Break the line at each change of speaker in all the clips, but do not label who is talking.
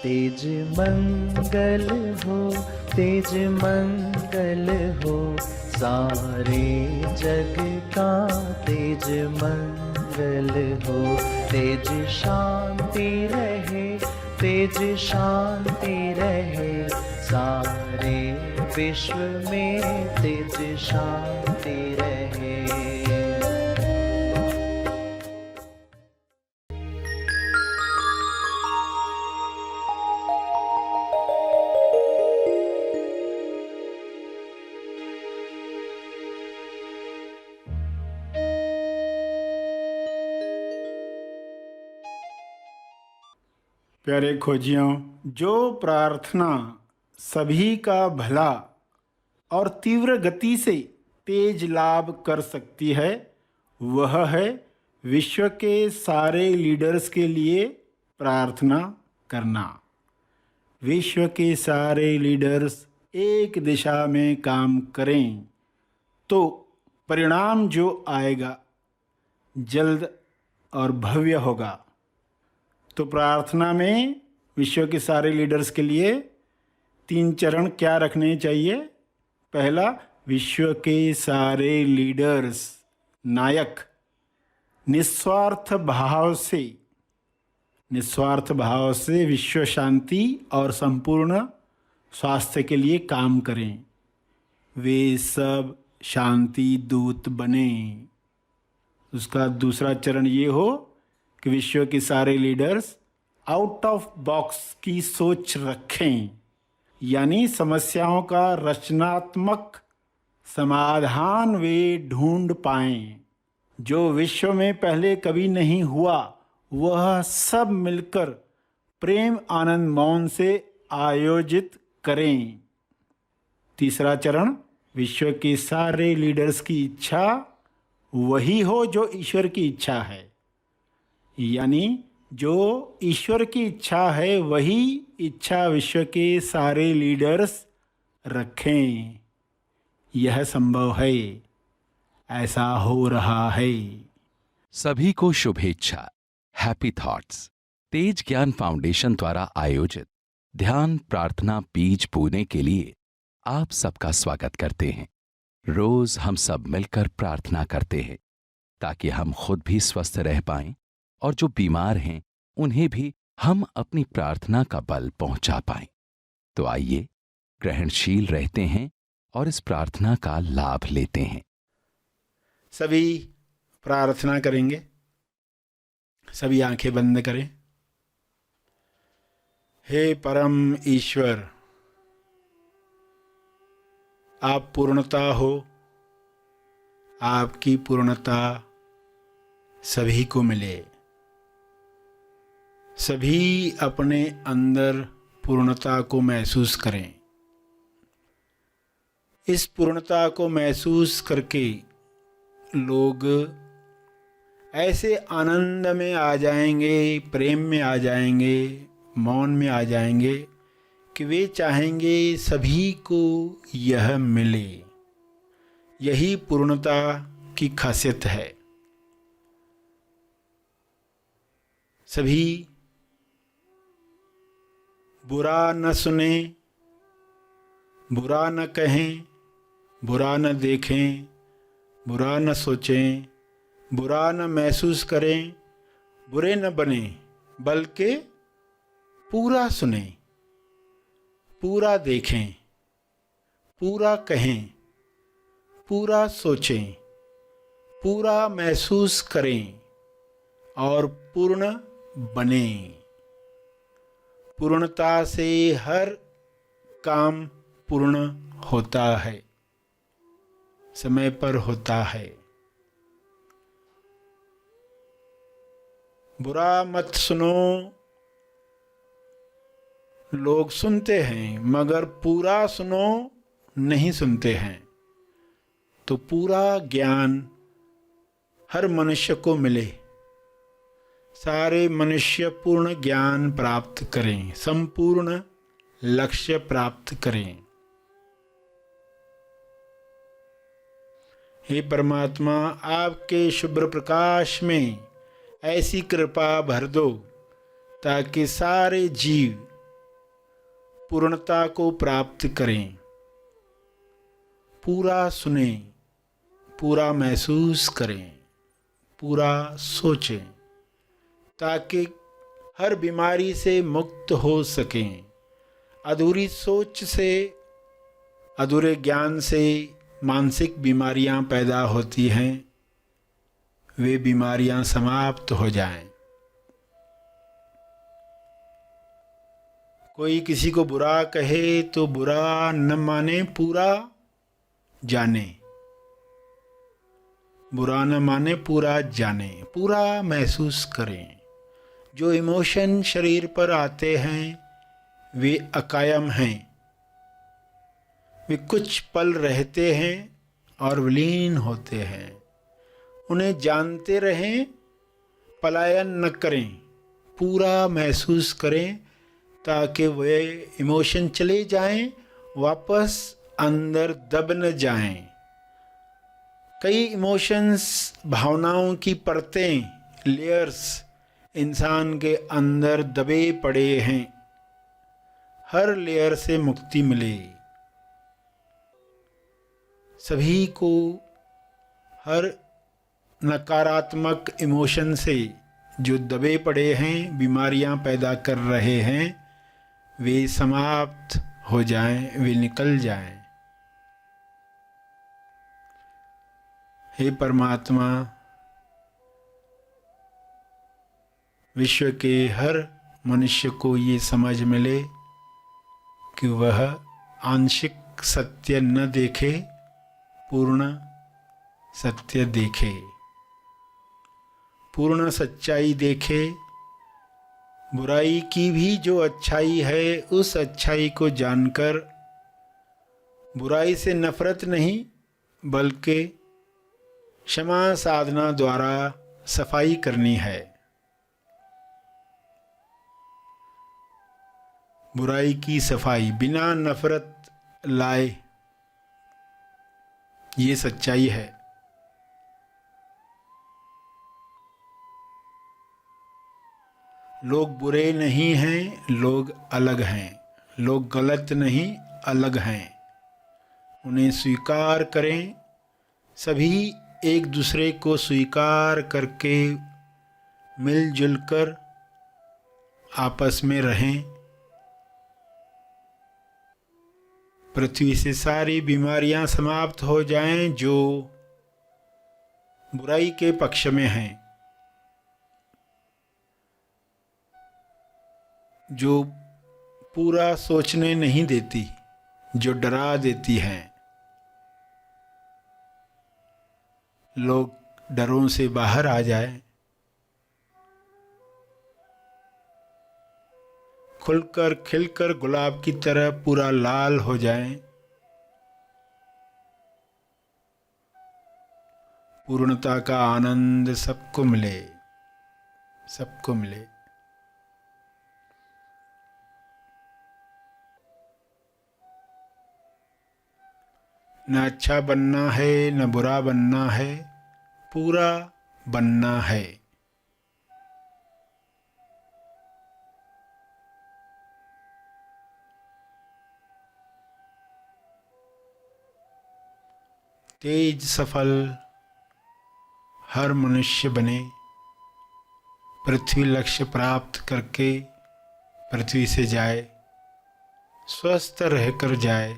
तेज मंगल हो, तेज मंगल हो, सारे जग का तेज मंगल हो। तेज शांति रहे, तेज शांति रहे, सारे विश्व में तेज शांति रहे।
प्यारे खोजियों, जो प्रार्थना सभी का भला और तीव्र गति से तेज लाभ कर सकती है, वह है विश्व के सारे लीडर्स के लिए प्रार्थना करना। विश्व के सारे लीडर्स एक दिशा में काम करें तो परिणाम जो आएगा जल्द और भव्य होगा। तो प्रार्थना में विश्व के सारे लीडर्स के लिए 3 चरण क्या रखने चाहिए? पहला, विश्व के सारे लीडर्स नायक निस्वार्थ भाव से विश्व शांति और संपूर्ण स्वास्थ्य के लिए काम करें। वे सब शांति दूत बने। उसका दूसरा चरण ये हो कि विश्व के सारे लीडर्स आउट ऑफ बॉक्स की सोच रखें, यानी समस्याओं का रचनात्मक समाधान वे ढूंढ पाएं। जो विश्व में पहले कभी नहीं हुआ, वह सब मिलकर प्रेम आनंद मौन से आयोजित करें। तीसरा चरण, विश्व के सारे लीडर्स की इच्छा वही हो जो ईश्वर की इच्छा है, यानी जो ईश्वर की इच्छा है वही इच्छा विश्व के सारे लीडर्स रखें। यह संभव है, ऐसा हो रहा है।
सभी को शुभेच्छा। हैप्पी थॉट्स तेज ज्ञान फाउंडेशन द्वारा आयोजित ध्यान प्रार्थना बीज बोने के लिए आप सबका स्वागत करते हैं। रोज हम सब मिलकर प्रार्थना करते हैं ताकि हम खुद भी स्वस्थ रह पाएं और जो बीमार हैं उन्हें भी हम अपनी प्रार्थना का बल पहुंचा पाएं। तो आइए ग्रहणशील रहते हैं और इस प्रार्थना का लाभ लेते हैं।
सभी प्रार्थना करेंगे। सभी आंखें बंद करें। हे परम ईश्वर, आप पूर्णता हो। आपकी पूर्णता सभी को मिले। सभी अपने अंदर पूर्णता को महसूस करें। इस पूर्णता को महसूस करके लोग ऐसे आनंद में आ जाएंगे, प्रेम में आ जाएंगे, मौन में आ जाएंगे कि वे चाहेंगे सभी को यह मिले। यही पूर्णता की खासियत है। सभी बुरा न सुने, बुरा न कहें, बुरा न देखें, बुरा न सोचें, बुरा न महसूस करें, बुरे न बने, बल्कि पूरा सुने, पूरा देखें, पूरा कहें, पूरा सोचें, पूरा महसूस करें और पूर्ण बने। पूर्णता से हर काम पूर्ण होता है, समय पर होता है। बुरा मत सुनो। लोग सुनते हैं मगर पूरा सुनो नहीं सुनते हैं। तो पूरा ज्ञान हर मनुष्य को मिले। सारे मनुष्य पूर्ण ज्ञान प्राप्त करें, संपूर्ण लक्ष्य प्राप्त करें। हे परमात्मा, आपके शुभ्र प्रकाश में ऐसी कृपा भर दो ताकि सारे जीव पूर्णता को प्राप्त करें, पूरा सुने, पूरा महसूस करें, पूरा सोचें, ताकि हर बीमारी से मुक्त हो सकें। अधूरी सोच से, अधूरे ज्ञान से मानसिक बीमारियां पैदा होती हैं, वे बीमारियां समाप्त हो जाएं। कोई किसी को बुरा कहे तो बुरा न माने, पूरा जाने। बुरा न माने, पूरा जाने, पूरा महसूस करें। जो इमोशन शरीर पर आते हैं वे अकायम हैं, वे कुछ पल रहते हैं और विलीन होते हैं। उन्हें जानते रहें, पलायन न करें, पूरा महसूस करें, ताकि वे इमोशन चले जाएं, वापस अंदर दब न जाएं। कई इमोशंस, भावनाओं की परतें, लेयर्स इंसान के अंदर दबे पड़े हैं। हर लेयर से मुक्ति मिले। सभी को हर नकारात्मक इमोशन से जो दबे पड़े हैं, बीमारियां पैदा कर रहे हैं, वे समाप्त हो जाएं, वे निकल जाएं। हे परमात्मा, विश्व के हर मनुष्य को ये समझ मिले कि वह आंशिक सत्य न देखे, पूर्ण सत्य देखे, पूर्ण सच्चाई देखे। बुराई की भी जो अच्छाई है, उस अच्छाई को जानकर बुराई से नफरत नहीं, बल्कि क्षमा साधना द्वारा सफाई करनी है। बुराई की सफाई बिना नफरत लाए, ये सच्चाई है। लोग बुरे नहीं हैं, लोग अलग हैं। लोग गलत नहीं, अलग हैं। उन्हें स्वीकार करें। सभी एक दूसरे को स्वीकार करके मिलजुल कर आपस में रहें। पृथ्वी से सारी बीमारियां समाप्त हो जाएं जो बुराई के पक्ष में हैं, जो पूरा सोचने नहीं देती, जो डरा देती हैं। लोग डरों से बाहर आ जाएं, खुलकर खिलकर गुलाब की तरह पूरा लाल हो जाएं। पूर्णता का आनंद सबको मिले, सबको मिले। न अच्छा बनना है, न बुरा बनना है, पूरा बनना है। तेज सफल हर मनुष्य बने, पृथ्वी लक्ष्य प्राप्त करके पृथ्वी से जाए, स्वस्थ रहकर जाए।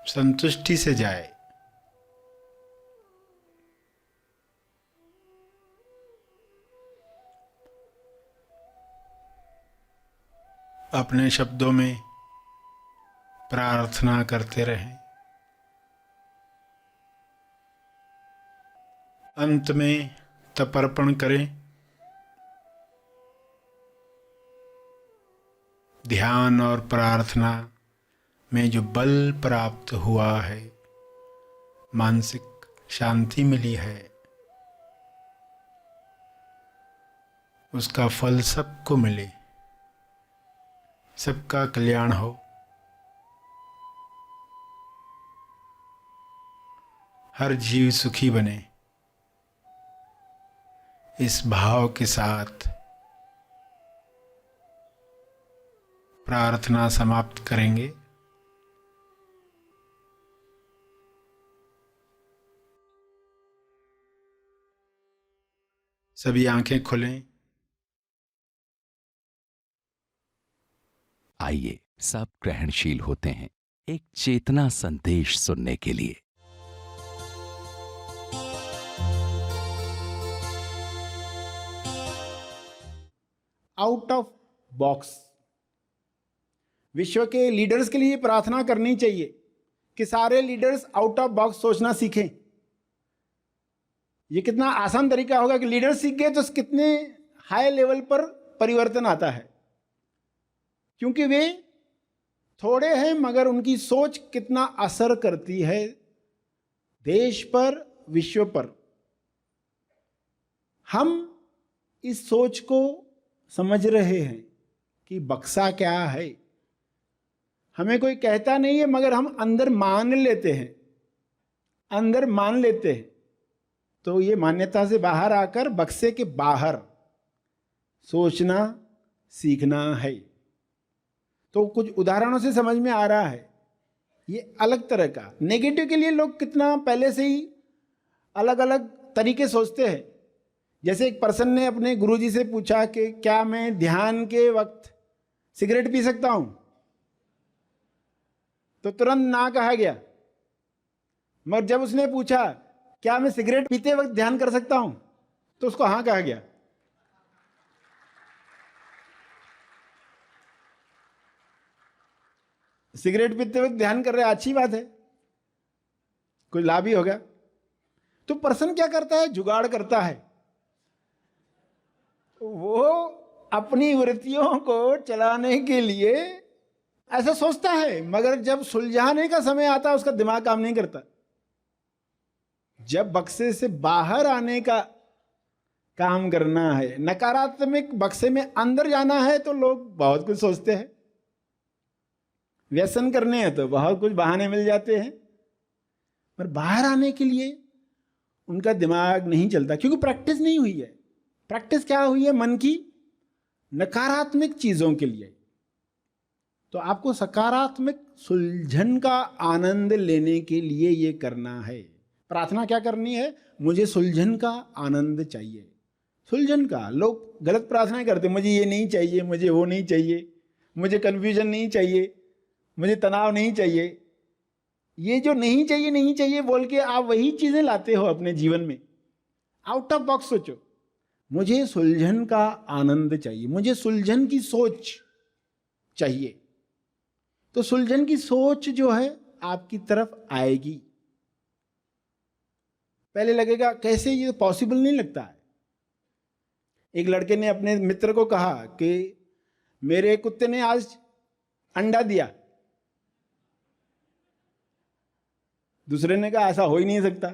संतुष्टि से जाए। अपने शब्दों में प्रार्थना करते रहें। अंत में तर्पण करें। ध्यान और प्रार्थना में जो बल प्राप्त हुआ है, मानसिक शांति मिली है, उसका फल सबको मिले, सबका कल्याण हो। हर जीव सुखी बने। इस भाव के साथ प्रार्थना समाप्त करेंगे। सभी आंखें खोलें।
आइए सब ग्रहणशील होते हैं एक चेतना संदेश सुनने के लिए।
Out of box. विश्व के लीडर्स के लिए प्रार्थना करनी चाहिए कि सारे लीडर्स आउट ऑफ बॉक्स सोचना सीखें। ये कितना आसान तरीका होगा कि लीडर सीख गए तो कितने हाई लेवल पर परिवर्तन आता है, क्योंकि वे थोड़े हैं मगर उनकी सोच कितना असर करती है देश पर, विश्व पर। हम इस सोच को समझ रहे हैं कि बक्सा क्या है। हमें कोई कहता नहीं है मगर हम अंदर मान लेते हैं, अंदर मान लेते हैं। तो ये मान्यता से बाहर आकर बक्से के बाहर सोचना सीखना है। तो कुछ उदाहरणों से समझ में आ रहा है ये अलग तरह का। नेगेटिव के लिए लोग कितना पहले से ही अलग अलग तरीके सोचते हैं। जैसे एक पर्सन ने अपने गुरुजी से पूछा कि क्या मैं ध्यान के वक्त सिगरेट पी सकता हूं, तो तुरंत ना कहा गया। मगर जब उसने पूछा क्या मैं सिगरेट पीते वक्त ध्यान कर सकता हूं, तो उसको हाँ कहा गया। सिगरेट पीते वक्त ध्यान कर रहे, अच्छी बात है, कोई लाभ ही होगा। तो पर्सन क्या करता है, जुगाड़ करता है। वो अपनी वृत्तियों को चलाने के लिए ऐसा सोचता है, मगर जब सुलझाने का समय आता है उसका दिमाग काम नहीं करता। जब बक्से से बाहर आने का काम करना है, नकारात्मक बक्से में अंदर जाना है, तो लोग बहुत कुछ सोचते हैं। व्यसन करने हैं तो बहुत कुछ बहाने मिल जाते हैं, पर बाहर आने के लिए उनका दिमाग नहीं चलता, क्योंकि प्रैक्टिस नहीं हुई है। प्रैक्टिस क्या हुई है? मन की नकारात्मक चीजों के लिए। तो आपको सकारात्मक सुलझन का आनंद लेने के लिए ये करना है। प्रार्थना क्या करनी है? मुझे सुलझन का आनंद चाहिए। सुलझन का। लोग गलत प्रार्थनाएं करते, मुझे ये नहीं चाहिए, मुझे वो नहीं चाहिए, मुझे कन्फ्यूजन नहीं चाहिए, मुझे तनाव नहीं चाहिए। ये जो नहीं चाहिए नहीं चाहिए बोल के आप वही चीजें लाते हो अपने जीवन में। आउट ऑफ बॉक्स सोचो। मुझे सुलझन का आनंद चाहिए, मुझे सुलझन की सोच चाहिए। तो सुलझन की सोच जो है आपकी तरफ आएगी। पहले लगेगा कैसे, ये पॉसिबल नहीं लगता है। एक लड़के ने अपने मित्र को कहा कि मेरे कुत्ते ने आज अंडा दिया। दूसरे ने कहा ऐसा हो ही नहीं सकता,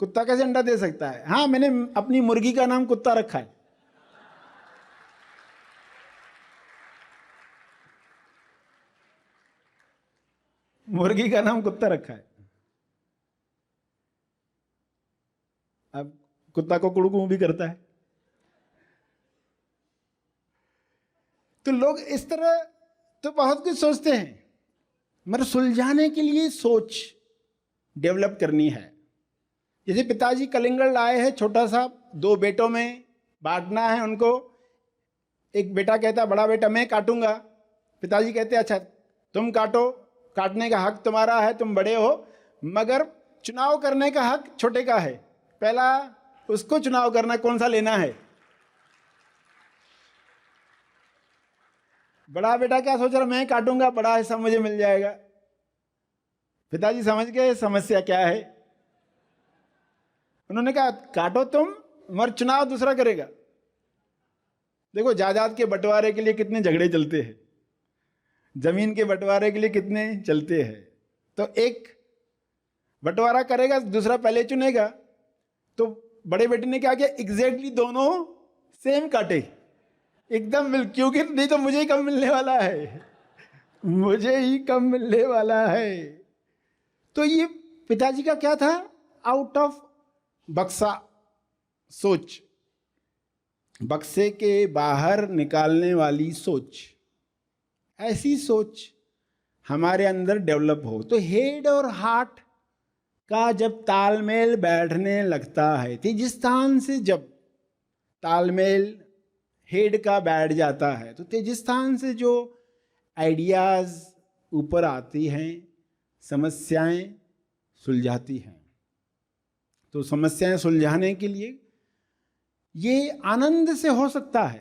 कुत्ता कैसे अंडा दे सकता है? हाँ, मैंने अपनी मुर्गी का नाम कुत्ता रखा है। मुर्गी का नाम कुत्ता रखा है। अब कुत्ता को कुड़कू भी करता है। तो लोग इस तरह तो बहुत कुछ सोचते हैं, मगर सुलझाने के लिए सोच डेवलप करनी है। जैसे पिताजी कलिंगड़ लाए हैं छोटा सा, 2 बेटों में बांटना है उनको। एक बेटा कहता बड़ा बेटा मैं काटूंगा। पिताजी कहते अच्छा तुम काटो, काटने का हक तुम्हारा है, तुम बड़े हो, मगर चुनाव करने का हक छोटे का है। पहला उसको चुनाव करना कौन सा लेना है। बड़ा बेटा क्या सोच रहा, मैं काटूंगा, बड़ा हिस्सा मुझे मिल जाएगा। पिताजी समझ गए समस्या क्या है। उन्होंने कहा काटो तुम, मगर चुनाव दूसरा करेगा। देखो जायदाद के बंटवारे के लिए कितने झगड़े चलते हैं, जमीन के बंटवारे के लिए कितने चलते हैं। तो एक बंटवारा करेगा, दूसरा पहले चुनेगा। तो बड़े बेटे ने क्या किया, एग्जैक्टली दोनों सेम काटे, एकदम मिल, क्योंकि नहीं तो मुझे ही कम मिलने वाला है, मुझे ही कम मिलने वाला है। तो ये पिताजी का क्या था, आउट ऑफ बक्सा सोच। बक्से के बाहर निकालने वाली सोच, ऐसी सोच हमारे अंदर डेवलप हो तो हेड और हार्ट का जब तालमेल बैठने लगता है, तेजिस्थान से जब तालमेल हेड का बैठ जाता है तो तेजिस्थान से जो आइडियाज़ ऊपर आती हैं, समस्याएं सुलझाती हैं। तो समस्याएं सुलझाने के लिए ये आनंद से हो सकता है।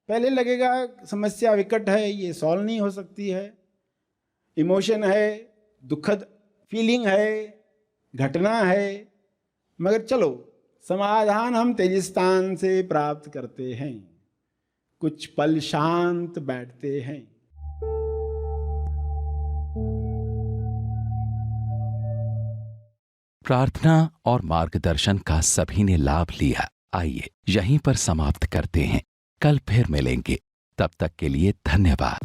पहले लगेगा समस्या विकट है, ये सॉल्व नहीं हो सकती है, इमोशन है, दुखद फीलिंग है, घटना है, मगर चलो समाधान हम तेजिस्थान से प्राप्त करते हैं। कुछ पल शांत बैठते हैं।
प्रार्थना और मार्गदर्शन का सभी ने लाभ लिया। आइए यहीं पर समाप्त करते हैं, कल फिर मिलेंगे, तब तक के लिए धन्यवाद।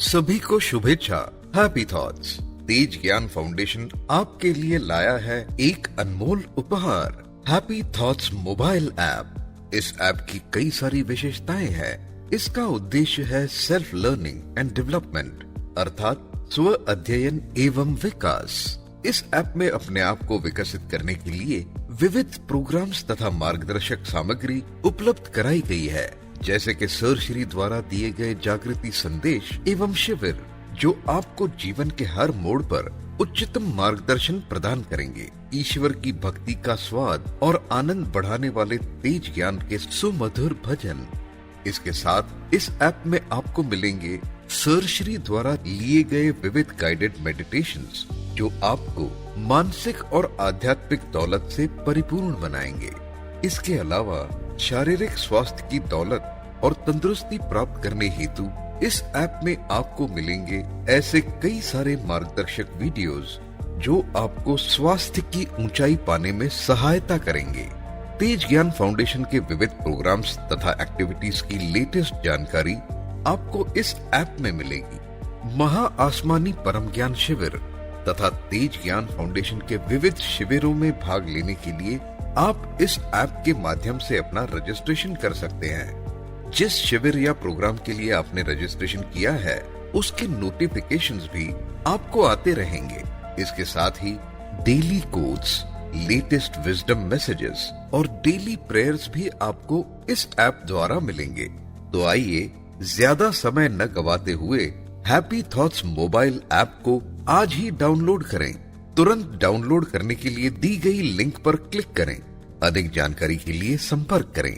सभी को शुभेच्छा। हैप्पी थॉट्स तेज ज्ञान फाउंडेशन आपके लिए लाया है एक अनमोल उपहार, हैप्पी थॉट्स मोबाइल ऐप। इस ऐप की कई सारी विशेषताएं हैं। इसका उद्देश्य है सेल्फ लर्निंग एंड डेवलपमेंट, अर्थात स्व अध्ययन एवं विकास। इस ऐप में अपने आप को विकसित करने के लिए विविध प्रोग्राम्स तथा मार्गदर्शक सामग्री उपलब्ध कराई गई है, जैसे कि सर श्री द्वारा दिए गए जागृति संदेश एवं शिविर, जो आपको जीवन के हर मोड़ पर उच्चतम मार्गदर्शन प्रदान करेंगे। ईश्वर की भक्ति का स्वाद और आनंद बढ़ाने वाले तेज ज्ञान के सुमधुर भजन। इसके साथ इस ऐप में आपको मिलेंगे सर श्री द्वारा लिए गए विविध गाइडेड मेडिटेशंस, जो आपको मानसिक और आध्यात्मिक दौलत से परिपूर्ण बनाएंगे। इसके अलावा शारीरिक स्वास्थ्य की दौलत और तंदुरुस्ती प्राप्त करने हेतु इस ऐप में आपको मिलेंगे ऐसे कई सारे मार्गदर्शक वीडियोस, जो आपको स्वास्थ्य की ऊंचाई पाने में सहायता करेंगे। तेज ज्ञान फाउंडेशन के विविध प्रोग्राम्स तथा एक्टिविटीज की लेटेस्ट जानकारी आपको इस ऐप में मिलेगी। महा आसमानी परम ज्ञान शिविर तथा तेज ज्ञान फाउंडेशन के विविध शिविरों में भाग लेने के लिए आप इस ऐप के माध्यम से अपना रजिस्ट्रेशन कर सकते हैं। जिस शिविर या प्रोग्राम के लिए आपने रजिस्ट्रेशन किया है, उसके नोटिफिकेशंस भी आपको आते रहेंगे। इसके साथ ही daily quotes, latest wisdom messages और डेली प्रेयर्स भी आपको इस ऐप द्वारा मिलेंगे। तो आइए ज्यादा समय न गवाते हुए हैप्पी थॉट्स मोबाइल ऐप को आज ही डाउनलोड करें। तुरंत डाउनलोड करने के लिए दी गई लिंक पर क्लिक करें। अधिक जानकारी के लिए संपर्क करें।